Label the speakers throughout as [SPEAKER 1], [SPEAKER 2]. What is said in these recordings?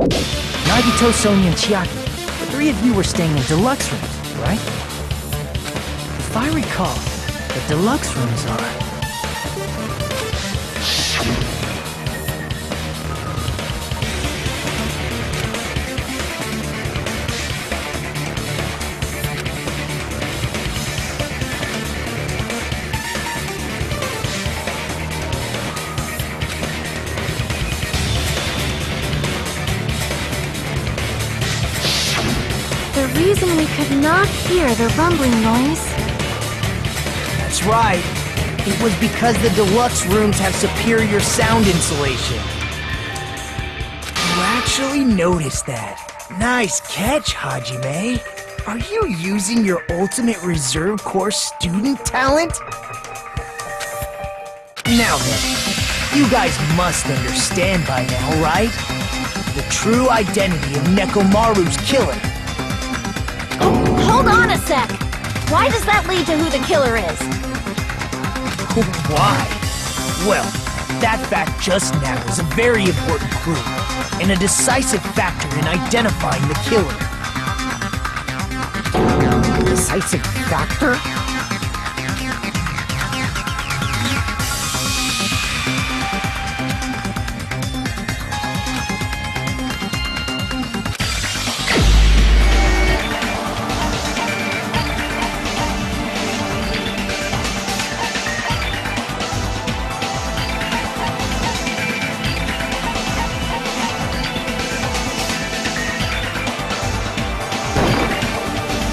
[SPEAKER 1] Nagito, Sonia, and Chiaki, the three of you were staying in deluxe rooms, right? If I recall, the deluxe rooms are...
[SPEAKER 2] The reason we could not hear the rumbling noise...
[SPEAKER 1] That's right. It was because the deluxe rooms have superior sound insulation. You actually noticed that. Nice catch, Hajime. Are you using your ultimate reserve corps student talent? Now then, you guys must understand by now, right? The true identity of Nekomaru's killer.
[SPEAKER 2] Hold on a sec! Why does that lead to who the killer is?
[SPEAKER 1] Why? Well, that fact just now is a very important clue, and a decisive factor in identifying the killer. Decisive factor?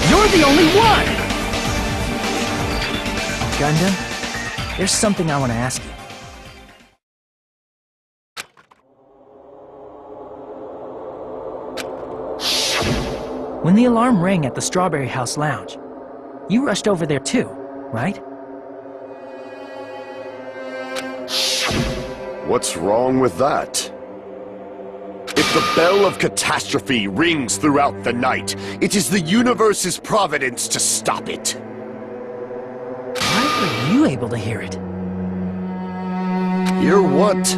[SPEAKER 1] You're the only one! Gundam, there's something I want to ask you. When the alarm rang at the Strawberry House Lounge, you rushed over there too, right?
[SPEAKER 3] What's wrong with that? If the bell of catastrophe rings throughout the night, it is the universe's providence to stop it.
[SPEAKER 1] Why were you able to hear it?
[SPEAKER 3] Hear what?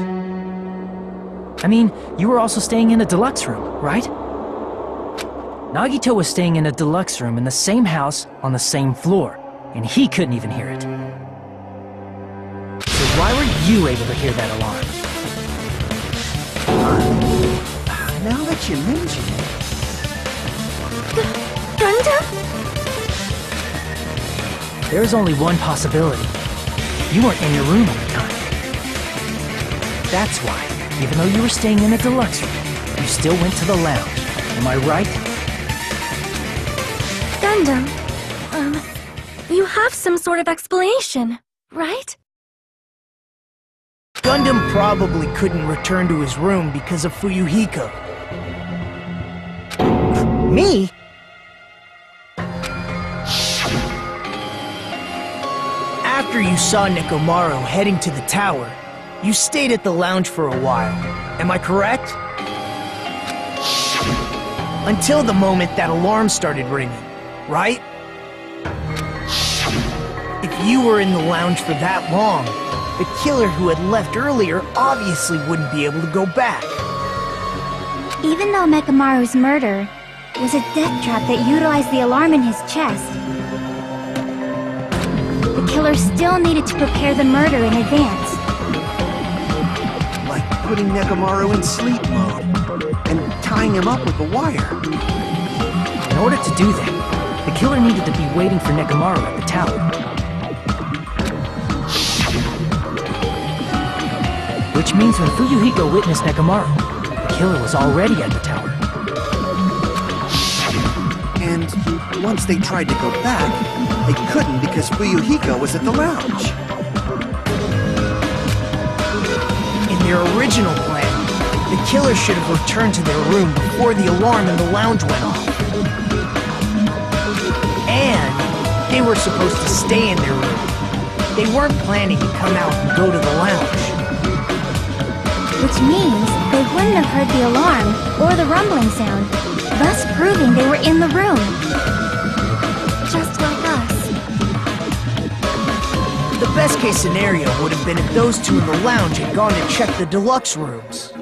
[SPEAKER 1] I mean, you were also staying in a deluxe room, right? Nagito was staying in a deluxe room in the same house on the same floor, and he couldn't even hear it. So why were you able to hear that alarm?
[SPEAKER 4] Now that you mention it...
[SPEAKER 2] Gundam?
[SPEAKER 1] There's only one possibility. You weren't in your room at the time. That's why, even though you were staying in a deluxe room, you still went to the lounge. Am I right?
[SPEAKER 2] Gundam, you have some sort of explanation, right?
[SPEAKER 1] Gundam probably couldn't return to his room because of Fuyuhiko. Me? After you saw Nekomaru heading to the tower, you stayed at the lounge for a while. Am I correct? Until the moment that alarm started ringing, right? If you were in the lounge for that long, the killer who had left earlier obviously wouldn't be able to go back.
[SPEAKER 2] Even though Nekomaru's murder was a death trap that utilized the alarm in his chest, the killer still needed to prepare the murder in advance.
[SPEAKER 4] Like putting Nekomaru in sleep mode and tying him up with a wire.
[SPEAKER 1] In order to do that, the killer needed to be waiting for Nekomaru at the tower. Which means when Fuyuhiko witnessed Nekomaru, the killer was already at the tower.
[SPEAKER 4] And once they tried to go back, they couldn't because Fuyuhiko was at the lounge.
[SPEAKER 1] In their original plan, the killer should have returned to their room before the alarm in the lounge went off. And they were supposed to stay in their room. They weren't planning to come out and go to the lounge.
[SPEAKER 2] Which means they wouldn't have heard the alarm or the rumbling sound, thus proving they were in the room. Just like us.
[SPEAKER 1] The best case scenario would have been if those two in the lounge had gone to check the deluxe rooms.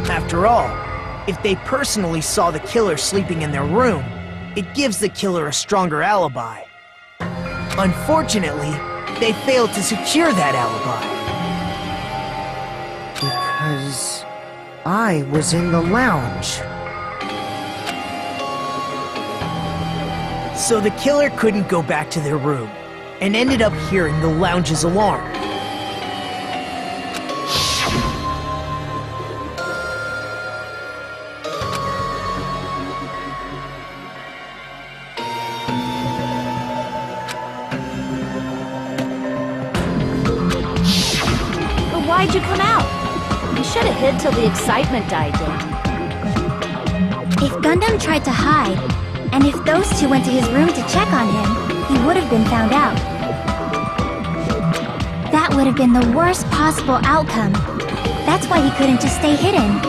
[SPEAKER 1] After After all, if they personally saw the killer sleeping in their room, it gives the killer a stronger alibi. Unfortunately, they failed to secure that alibi.
[SPEAKER 5] Because I was in the lounge.
[SPEAKER 1] So the killer couldn't go back to their room, and ended up hearing the lounge's alarm.
[SPEAKER 2] But why'd you come out? You should have hid till the excitement died down. If Gundam tried to hide, and if those two went to his room to check on him, he would have been found out. That would have been the worst possible outcome. That's why he couldn't just stay hidden.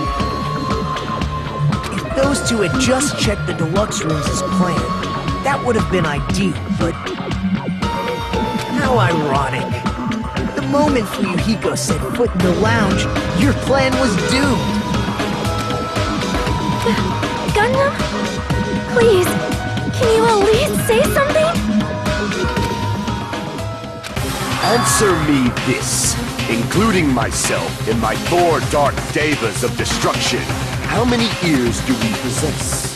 [SPEAKER 1] If those two had just checked the deluxe rooms as planned, that would have been ideal, but... how ironic. The moment Fuyuhiko set foot in the lounge, your plan was doomed.
[SPEAKER 2] Gundam? Please, can you at least say something?
[SPEAKER 3] Answer me this. Including myself in my 4 dark devas of destruction, how many ears do we possess?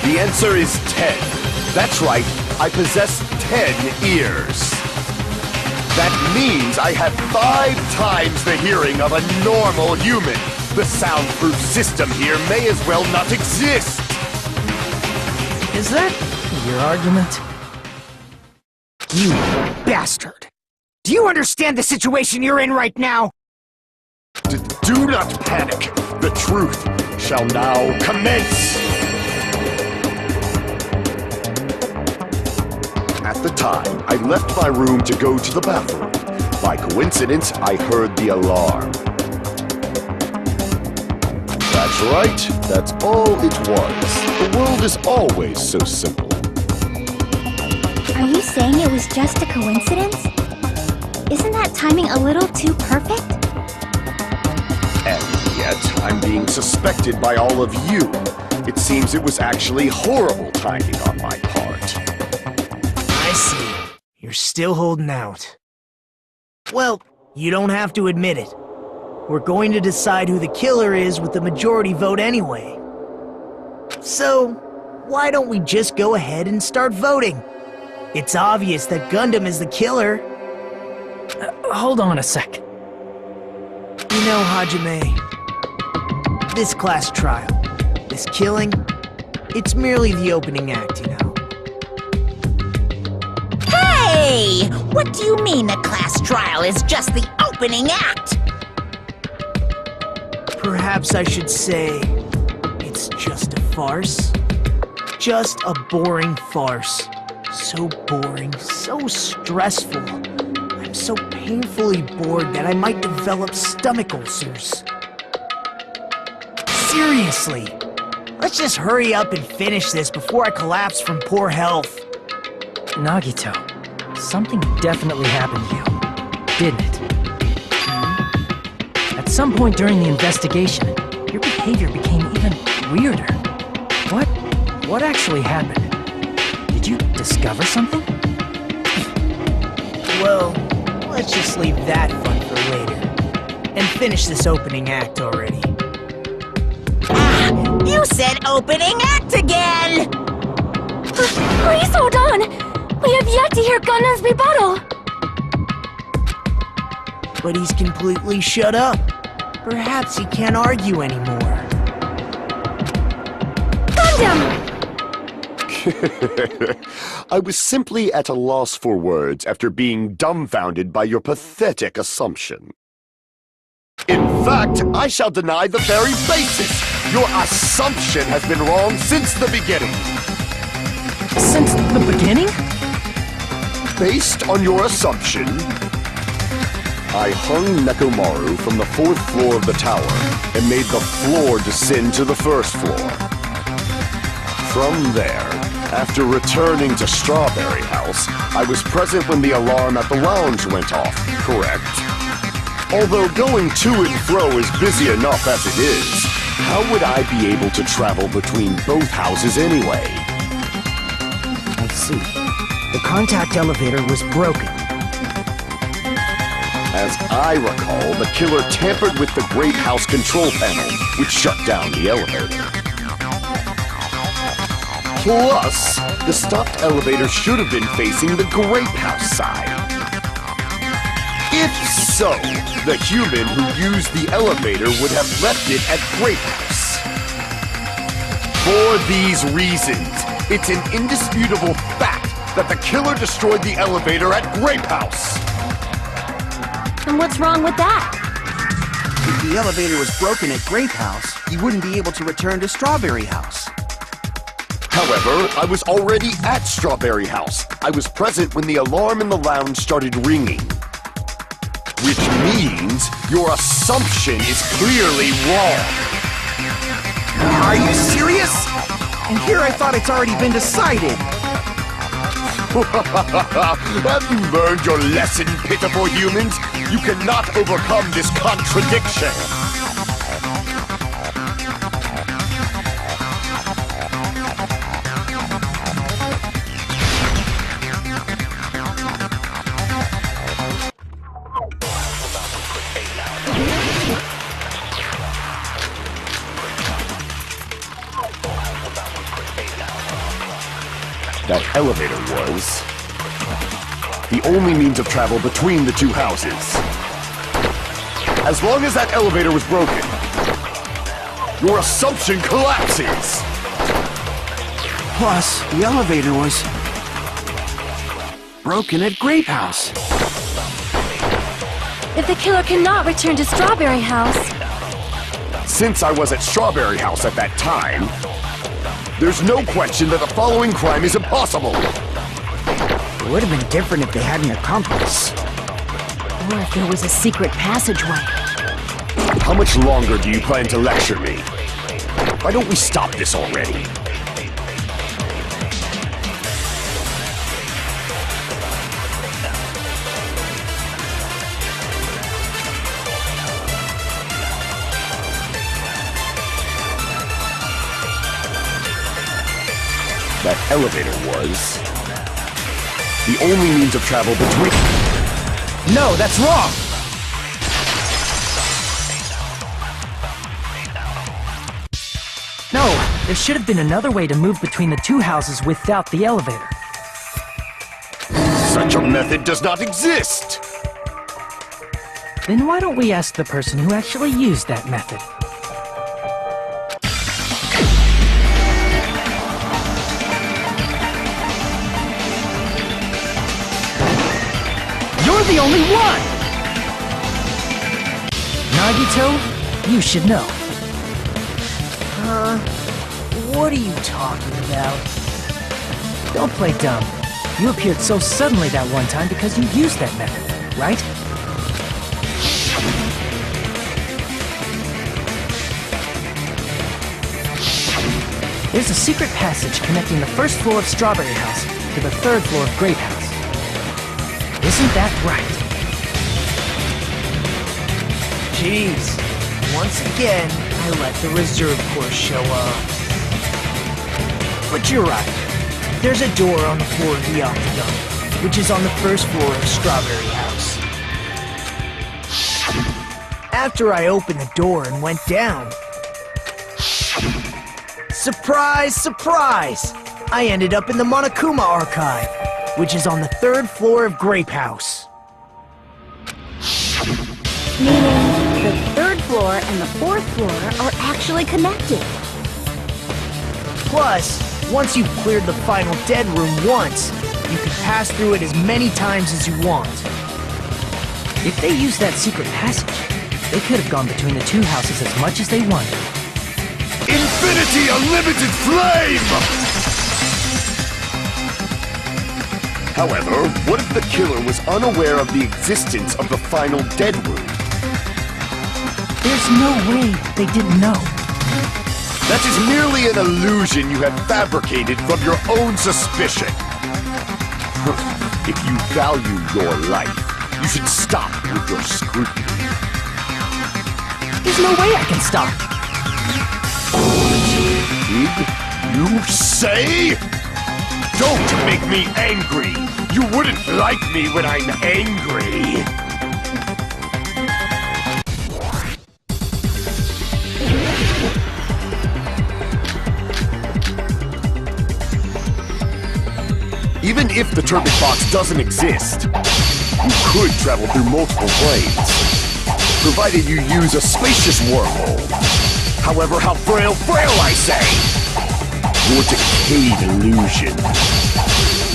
[SPEAKER 3] The answer is 10. That's right, I possess 10 ears. That means I have 5 times the hearing of a normal human. The soundproof system here may as well not exist.
[SPEAKER 1] Is that your argument? You bastard! Do you understand the situation you're in right now?
[SPEAKER 3] Do not panic. The truth shall now commence. At the time, I left my room to go to the bathroom. By coincidence, I heard the alarm. That's right, that's all it was. The world is always so simple.
[SPEAKER 2] Are you saying it was just a coincidence? Isn't that timing a little too perfect?
[SPEAKER 3] And yet, I'm being suspected by all of you. It seems it was actually horrible timing on my part.
[SPEAKER 1] I see. You're still holding out. Well, you don't have to admit it. We're going to decide who the killer is with the majority vote anyway. So, why don't we just go ahead and start voting? It's obvious that Gundam is the killer. Hold on a sec. You know, Hajime, this class trial, this killing, it's merely the opening act, you know.
[SPEAKER 6] Hey! What do you mean a class trial is just the opening act?
[SPEAKER 1] Perhaps I should say, it's just a farce. Just a boring farce. So boring, so stressful. I'm so painfully bored that I might develop stomach ulcers. Seriously, let's just hurry up and finish this before I collapse from poor health.
[SPEAKER 7] Nagito, something definitely happened to you, didn't it? At some point during the investigation, your behavior became even weirder. What actually happened? Did you discover something?
[SPEAKER 1] Well, let's just leave that fun for later. And finish this opening act already.
[SPEAKER 6] Ah! You said opening act again!
[SPEAKER 2] Please hold on! We have yet to hear Gundam's rebuttal!
[SPEAKER 1] But he's completely shut up. Perhaps he can't argue anymore.
[SPEAKER 2] Gundam!
[SPEAKER 3] I was simply at a loss for words after being dumbfounded by your pathetic assumption. In fact, I shall deny the very basis. Your assumption has been wrong since the beginning.
[SPEAKER 7] Since the beginning?
[SPEAKER 3] Based on your assumption, I hung Nekomaru from the 4th floor of the tower and made the floor descend to the 1st floor. From there, after returning to Strawberry House, I was present when the alarm at the lounge went off, correct? Although going to and fro is busy enough as it is, how would I be able to travel between both houses anyway?
[SPEAKER 1] I see. The contact elevator was broken.
[SPEAKER 3] As I recall, the killer tampered with the Great House control panel, which shut down the elevator. Plus, the stopped elevator should have been facing the Great House side. If so, the human who used the elevator would have left it at Great House. For these reasons, it's an indisputable fact that the killer destroyed the elevator at Grape House.
[SPEAKER 2] And what's wrong with that?
[SPEAKER 4] If the elevator was broken at Grape House, he wouldn't be able to return to Strawberry House.
[SPEAKER 3] However, I was already at Strawberry House. I was present when the alarm in the lounge started ringing. Which means your assumption is clearly wrong.
[SPEAKER 4] Are you serious? And here I thought it's already been decided.
[SPEAKER 3] Have you learned your lesson, pitiful humans? You cannot overcome this contradiction. That elevator was the only means of travel between the two houses. As long as that elevator was broken, your assumption collapses.
[SPEAKER 4] Plus, the elevator was broken at Grape House.
[SPEAKER 2] If the killer cannot return to Strawberry House...
[SPEAKER 3] Since I was at Strawberry House at that time, there's no question that the following crime is impossible.
[SPEAKER 1] It would have been different if they had an accomplice.
[SPEAKER 2] Or if there was a secret passageway.
[SPEAKER 3] How much longer do you plan to lecture me? Why don't we stop this already? That elevator was the only means of travel between...
[SPEAKER 1] No, that's wrong!
[SPEAKER 7] No, there should have been another way to move between the two houses without the elevator.
[SPEAKER 3] Such a method does not exist!
[SPEAKER 7] Then why don't we ask the person who actually used that method? You're the only one! Nagito, you should know.
[SPEAKER 1] What are you talking about?
[SPEAKER 7] Don't play dumb. You appeared so suddenly that one time because you used that method, right? There's a secret passage connecting the first floor of Strawberry House to the third floor of Grape House. Isn't that right?
[SPEAKER 1] Jeez. Once again, I let the reserve course show up. But you're right. There's a door on the floor of the Octagon, which is on the first floor of Strawberry House. After I opened the door and went down... Surprise, surprise! I ended up in the Monokuma Archive, which is on the third floor of Grape House.
[SPEAKER 2] Meaning, the third floor and the fourth floor are actually connected.
[SPEAKER 1] Plus, once you've cleared the final dead room once, you can pass through it as many times as you want.
[SPEAKER 7] If they used that secret passage, they could have gone between the two houses as much as they wanted.
[SPEAKER 3] Infinity Unlimited Flame! However, what if the killer was unaware of the existence of the final dead room?
[SPEAKER 7] There's no way they didn't know.
[SPEAKER 3] That is merely an illusion you have fabricated from your own suspicion. If you value your life, you should stop with your scrutiny.
[SPEAKER 7] no way I can stop.
[SPEAKER 3] Did you say? Don't make me angry! You wouldn't like me when I'm angry! Even if the turret box doesn't exist, you could travel through multiple planes, provided you use a spacious wormhole. However, how frail I say! Your decayed illusion.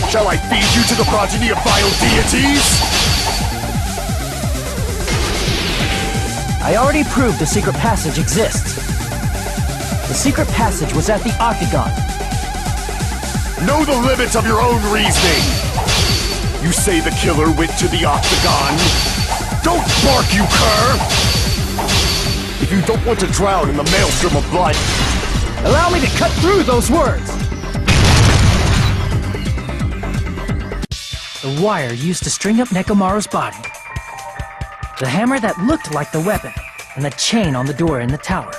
[SPEAKER 3] Shall I feed you to the progeny of vile deities?
[SPEAKER 7] I already proved the secret passage exists. The secret passage was at the Octagon.
[SPEAKER 3] Know the limits of your own reasoning! You say the killer went to the Octagon? Don't bark, you cur! If you don't want to drown in the maelstrom of blood,
[SPEAKER 7] allow me to cut through those words! The wire used to string up Nekomaru's body. The hammer that looked like the weapon, and the chain on the door in the tower.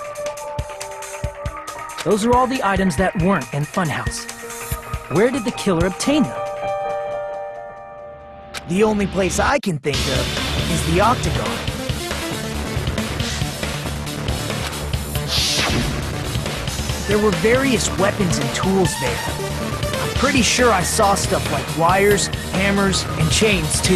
[SPEAKER 7] Those are all the items that weren't in Funhouse. Where did the killer obtain them?
[SPEAKER 1] The only place I can think of is the Octagon. There were various weapons and tools there. I'm pretty sure I saw stuff like wires, hammers, and chains too.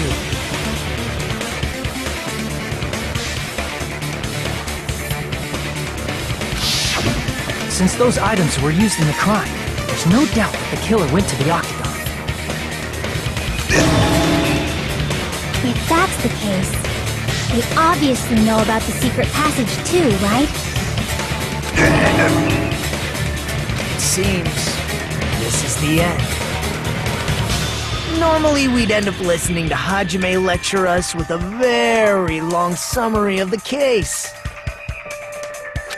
[SPEAKER 7] Since those items were used in the crime, there's no doubt that the killer went to the Octagon.
[SPEAKER 2] If that's the case, they obviously know about the secret passage too, right?
[SPEAKER 1] It seems this is the end. Normally we'd end up listening to Hajime lecture us with a very long summary of the case.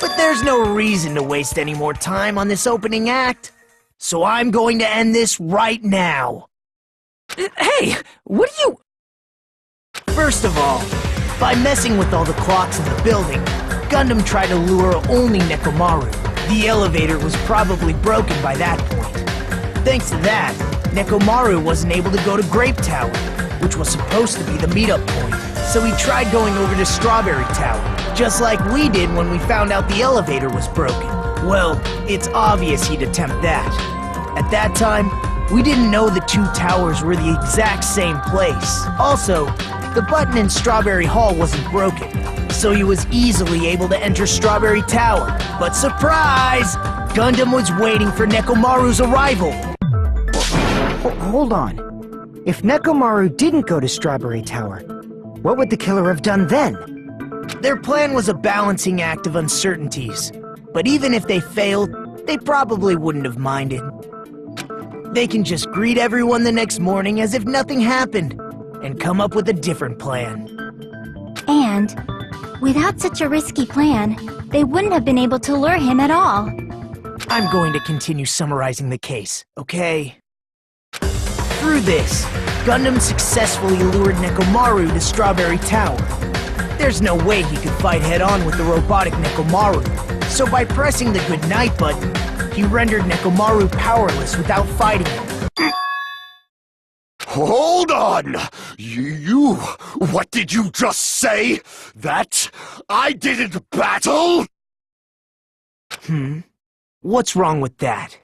[SPEAKER 1] But there's no reason to waste any more time on this opening act, so I'm going to end this right now.
[SPEAKER 7] Hey, what are you...
[SPEAKER 1] First of all, by messing with all the clocks in the building, Gundam tried to lure only Nekomaru. The elevator was probably broken by that point. Thanks to that, Nekomaru wasn't able to go to Grape Tower, which was supposed to be the meetup point. So he tried going over to Strawberry Tower, just like we did when we found out the elevator was broken. Well, it's obvious he'd attempt that. At that time, we didn't know the two towers were the exact same place. Also, the button in Strawberry Hall wasn't broken, so he was easily able to enter Strawberry Tower. But surprise! Gundam was waiting for Nekomaru's arrival.
[SPEAKER 5] Hold on. If Nekomaru didn't go to Strawberry Tower, what would the killer have done then?
[SPEAKER 1] Their plan was a balancing act of uncertainties, but even if they failed, they probably wouldn't have minded. They can just greet everyone the next morning as if nothing happened, and come up with a different plan.
[SPEAKER 2] And, without such a risky plan, they wouldn't have been able to lure him at all.
[SPEAKER 1] I'm going to continue summarizing the case, okay? Through this, Gundam successfully lured Nekomaru to Strawberry Tower. There's no way he could fight head-on with the robotic Nekomaru, so by pressing the goodnight button, he rendered Nekomaru powerless without fighting him.
[SPEAKER 3] Hold on! What did you just say? That I didn't battle?
[SPEAKER 1] What's wrong with that?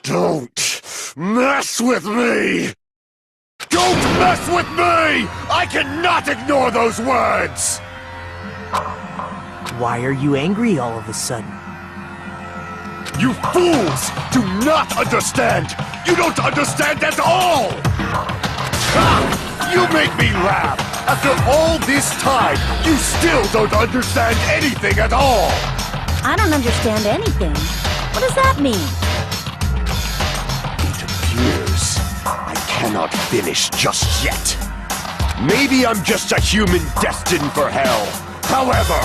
[SPEAKER 3] Don't mess with me! Don't mess with me! I cannot ignore those words!
[SPEAKER 1] Why are you angry all of a sudden?
[SPEAKER 3] You fools do not understand! You don't understand at all! Ha! You make me laugh! After all this time, you still don't understand anything at all!
[SPEAKER 2] I don't understand anything. What does that mean?
[SPEAKER 3] It appears I cannot finish just yet. Maybe I'm just a human destined for hell. However,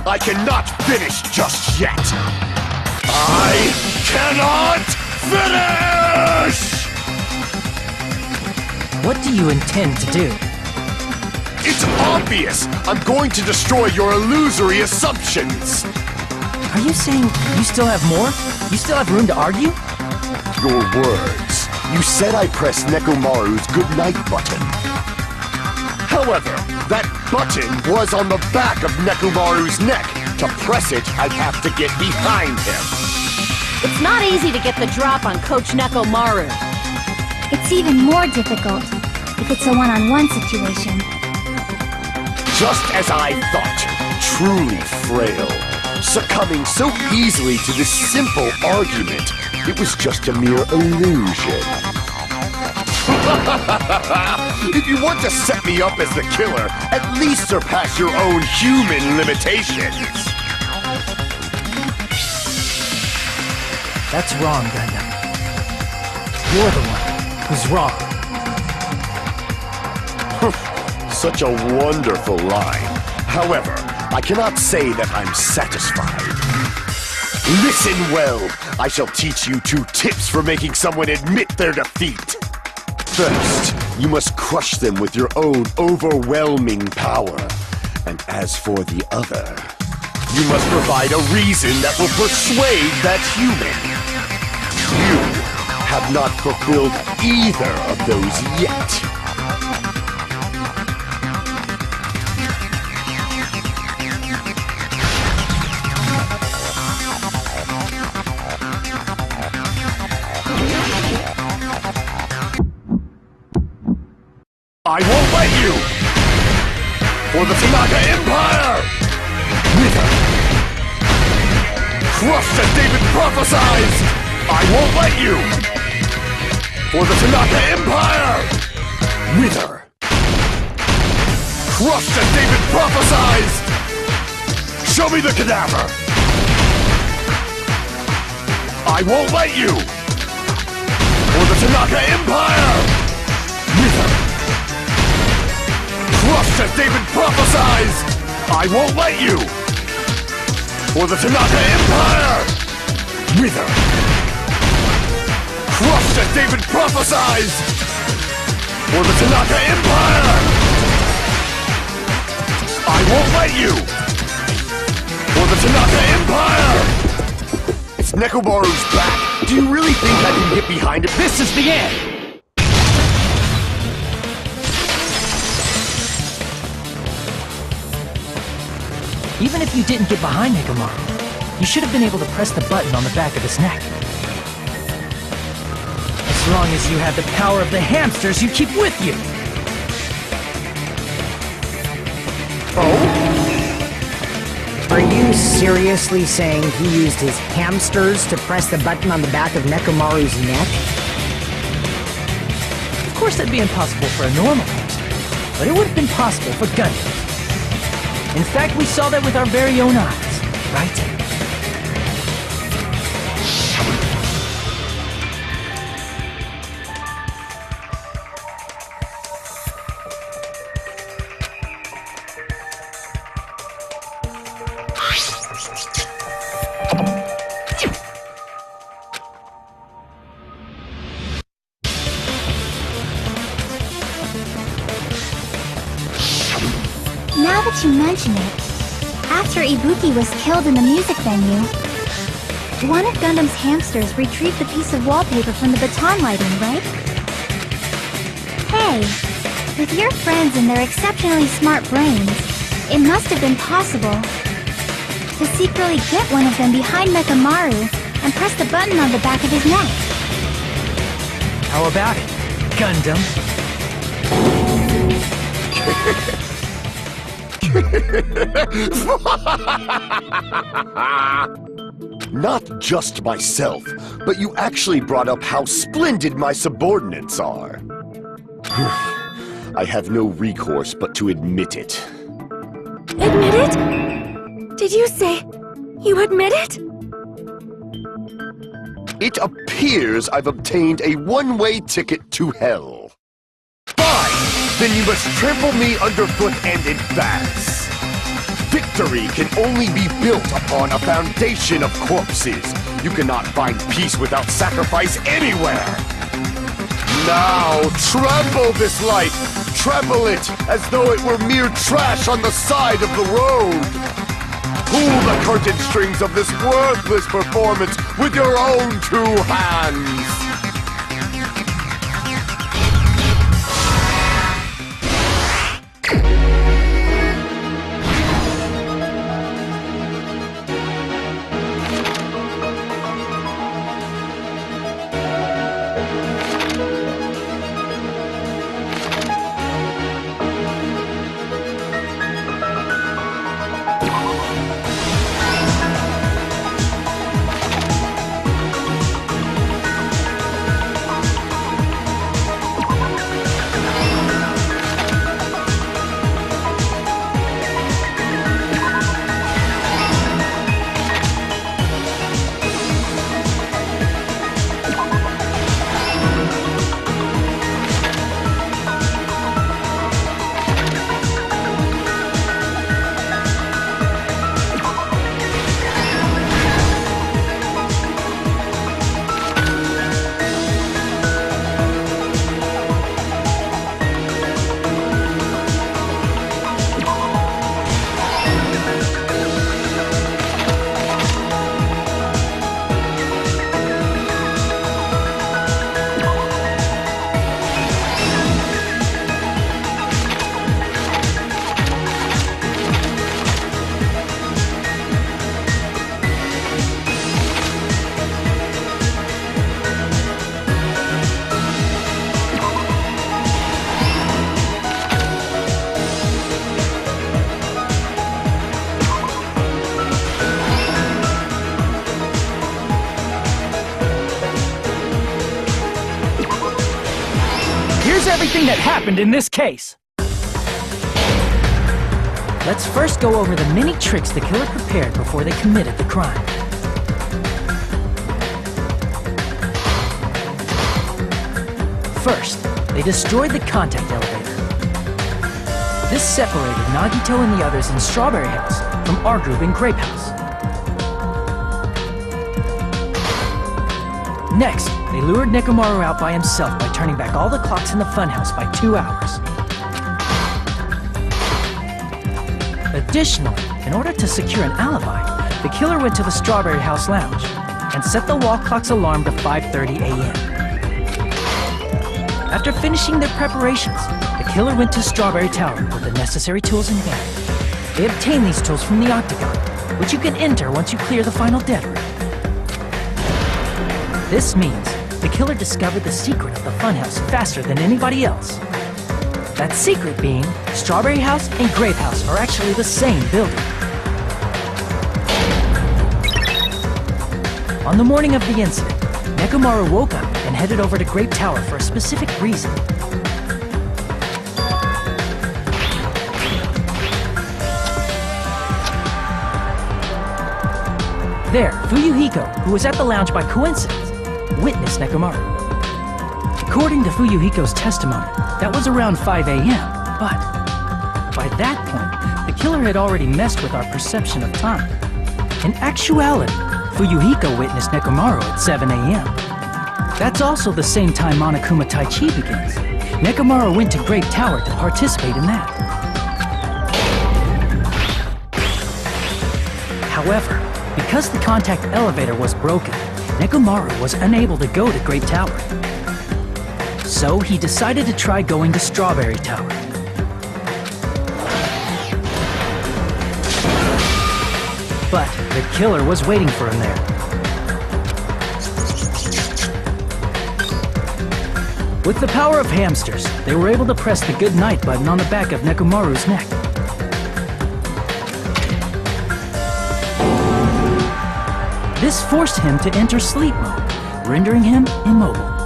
[SPEAKER 3] I cannot finish just yet. I cannot finish!
[SPEAKER 7] What do you intend to do?
[SPEAKER 3] It's obvious! I'm going to destroy your illusory assumptions!
[SPEAKER 7] Are you saying you still have more? You still have room to argue?
[SPEAKER 3] Your words. You said I pressed Nekomaru's goodnight button. However, that button was on the back of Nekomaru's neck. To press it, I'd have to get behind him.
[SPEAKER 8] It's not easy to get the drop on Coach Nekomaru.
[SPEAKER 2] It's even more difficult if it's a one-on-one situation.
[SPEAKER 3] Just as I thought. Truly frail. Succumbing so easily to this simple argument. It was just a mere illusion. If you want to set me up as the killer, at least surpass your own human limitations.
[SPEAKER 7] That's wrong, Gundam. You're the one who's wrong.
[SPEAKER 3] Such a wonderful line. However, I cannot say that I'm satisfied. Listen well. I shall teach you 2 tips for making someone admit their defeat. First, you must crush them with your own overwhelming power. And as for the other, you must provide a reason that will persuade that human. You have not fulfilled either of those yet. I won't let you! For the Tanaka Empire! Neither! Crushed as David prophesied! I won't let you! For the Tanaka Empire! Neither! Crushed as David prophesied! Show me the cadaver! I won't let you! For the Tanaka Empire! Neither! Crushed as David prophesied! I won't let you! For the Tanaka Empire! Wither! Crushed as David prophesied! For the Tanaka Empire! I won't let you! For the Tanaka Empire! It's Nekomaru's back! Do you really think I can get behind him?
[SPEAKER 7] This is the end! Even if you didn't get behind Nekomaru, you should have been able to press the button on the back of his neck. As long as you have the power of the hamsters you keep with you!
[SPEAKER 5] Are you seriously saying he used his hamsters to press the button on the back of Nekomaru's neck?
[SPEAKER 7] Of course that'd be impossible for a normal hamster, but it would have been possible for Gundam. In fact, we saw that with our very own eyes, right?
[SPEAKER 2] Now that you mention it, after Ibuki was killed in the music venue, one of Gundam's hamsters retrieved the piece of wallpaper from the baton lighting, right? Hey, with your friends and their exceptionally smart brains, it must have been possible to secretly get one of them behind Nekomaru and press the button on the back of his neck.
[SPEAKER 7] How about it, Gundam?
[SPEAKER 3] Not just myself, but you actually brought up how splendid my subordinates are. I have no recourse but to admit it.
[SPEAKER 8] Admit it? Did you say you admit it?
[SPEAKER 3] It appears I've obtained a one-way ticket to hell. Fine! Then you must trample me underfoot and advance. Victory can only be built upon a foundation of corpses. You cannot find peace without sacrifice anywhere. Now, trample this light! Trample it as though it were mere trash on the side of the road! Pull the curtain strings of this worthless performance with your own two hands!
[SPEAKER 7] Here's everything that happened in this case. Let's first go over the many tricks the killer prepared before they committed the crime. First, they destroyed the contact elevator. This separated Nagito and the others in Strawberry House from our group in Grape House. Next, they lured Nekomaru out by himself by turning back all the clocks in the funhouse by 2 hours. Additionally, in order to secure an alibi, the killer went to the Strawberry House lounge and set the wall clock's alarm to 5:30 a.m. After finishing their preparations, the killer went to Strawberry Tower with the necessary tools in hand. They obtained these tools from the Octagon, which you can enter once you clear the final dead room. This means the killer discovered the secret of the funhouse faster than anybody else. That secret being, Strawberry House and Grape House are actually the same building. On the morning of the incident, Nekomaru woke up and headed over to Grape Tower for a specific reason. There, Fuyuhiko, who was at the lounge by coincidence, witnessed Nekomaru. According to Fuyuhiko's testimony, that was around 5 a.m., but by that point, the killer had already messed with our perception of time. In actuality, Fuyuhiko witnessed Nekomaru at 7 a.m. That's also the same time Monokuma Tai Chi begins. Nekomaru went to Grape Tower to participate in that. However, because the contact elevator was broken, Nekomaru was unable to go to Grape Tower. So he decided to try going to Strawberry Tower. But the killer was waiting for him there. With the power of hamsters, they were able to press the good night button on the back of Nekomaru's neck. This forced him to enter sleep mode, rendering him immobile.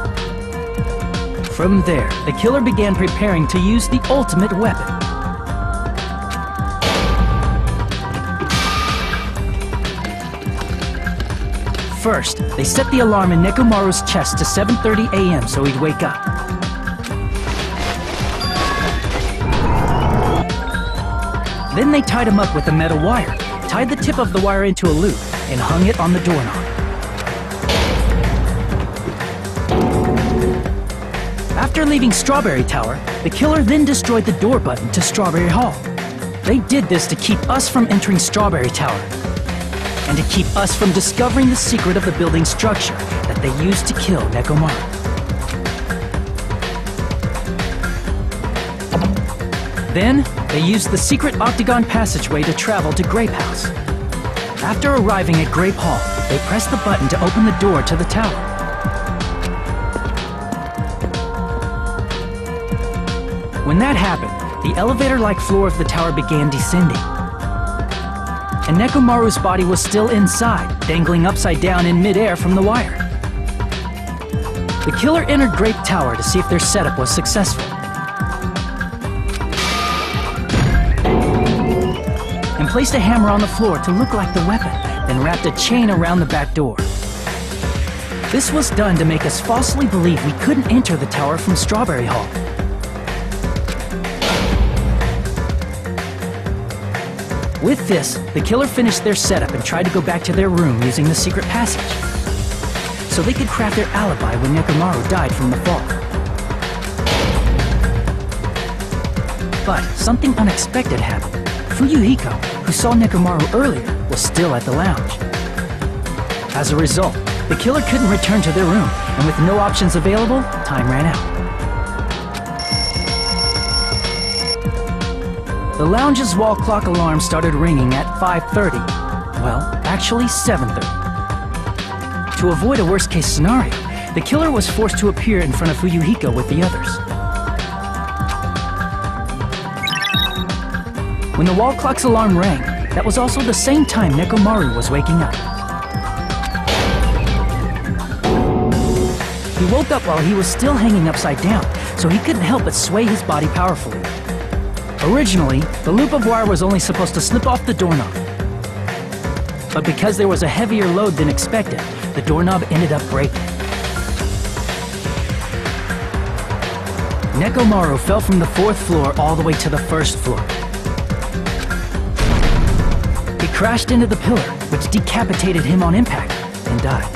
[SPEAKER 7] From there, the killer began preparing to use the ultimate weapon. First, they set the alarm in Nekomaru's chest to 7:30 a.m. so he'd wake up. Then they tied him up with a metal wire, tied the tip of the wire into a loop, and hung it on the doorknob. After leaving Strawberry Tower, the killer then destroyed the door button to Strawberry Hall. They did this to keep us from entering Strawberry Tower, and to keep us from discovering the secret of the building's structure that they used to kill Nekomaru. Then, they used the secret octagon passageway to travel to Grape House. After arriving at Grape Hall, they pressed the button to open the door to the tower. When that happened, the elevator-like floor of the tower began descending. And Nekomaru's body was still inside, dangling upside down in midair from the wire. The killer entered Grape Tower to see if their setup was successful. And placed a hammer on the floor to look like the weapon, then wrapped a chain around the back door. This was done to make us falsely believe we couldn't enter the tower from Strawberry Hall. With this, the killer finished their setup and tried to go back to their room using the secret passage, so they could craft their alibi when Nekomaru died from the fall. But something unexpected happened. Fuyuhiko, who saw Nekomaru earlier, was still at the lounge. As a result, the killer couldn't return to their room, and with no options available, time ran out. The lounge's wall clock alarm started ringing at 5:30. Well, actually 7:30. To avoid a worst-case scenario, the killer was forced to appear in front of Fuyuhiko with the others. When the wall clock's alarm rang, that was also the same time Nekomaru was waking up. He woke up while he was still hanging upside down, so he couldn't help but sway his body powerfully. Originally, the loop of wire was only supposed to slip off the doorknob. But because there was a heavier load than expected, the doorknob ended up breaking. Nekomaru fell from the 4th floor all the way to the 1st floor. He crashed into the pillar, which decapitated him on impact, and died.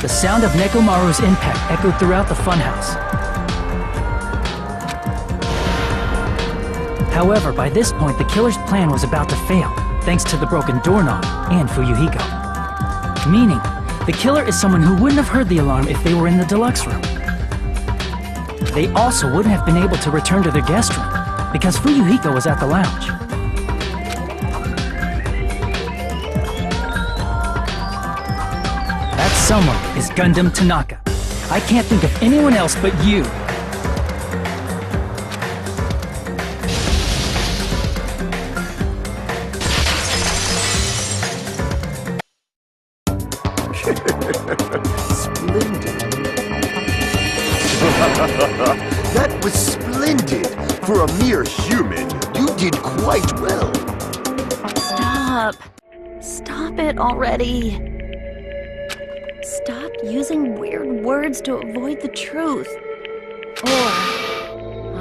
[SPEAKER 7] The sound of Nekomaru's impact echoed throughout the funhouse. However, by this point, the killer's plan was about to fail, thanks to the broken doorknob and Fuyuhiko. Meaning, the killer is someone who wouldn't have heard the alarm if they were in the deluxe room. They also wouldn't have been able to return to their guest room, because Fuyuhiko was at the lounge. That someone is Gundam Tanaka. I can't think of anyone else but you.
[SPEAKER 3] Splendid. That was splendid. For a mere human, you did quite well.
[SPEAKER 2] Stop. Stop it already. Stop using weird words to avoid the truth. Or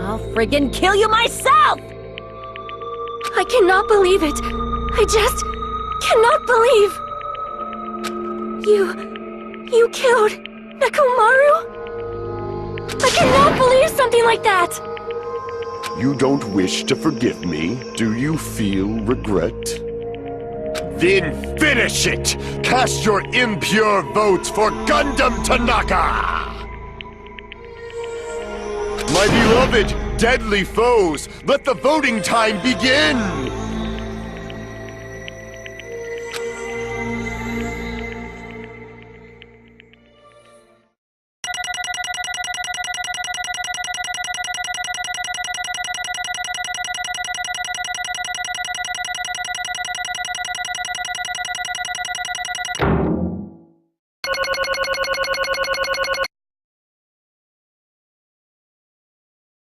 [SPEAKER 2] I'll friggin' kill you myself!
[SPEAKER 8] I cannot believe it. I just cannot believe. You killed Nekomaru? I cannot believe something like that!
[SPEAKER 3] You don't wish to forgive me? Do you feel regret? Then finish it! Cast your impure votes for Gundam Tanaka! My beloved, deadly foes, let the voting time begin!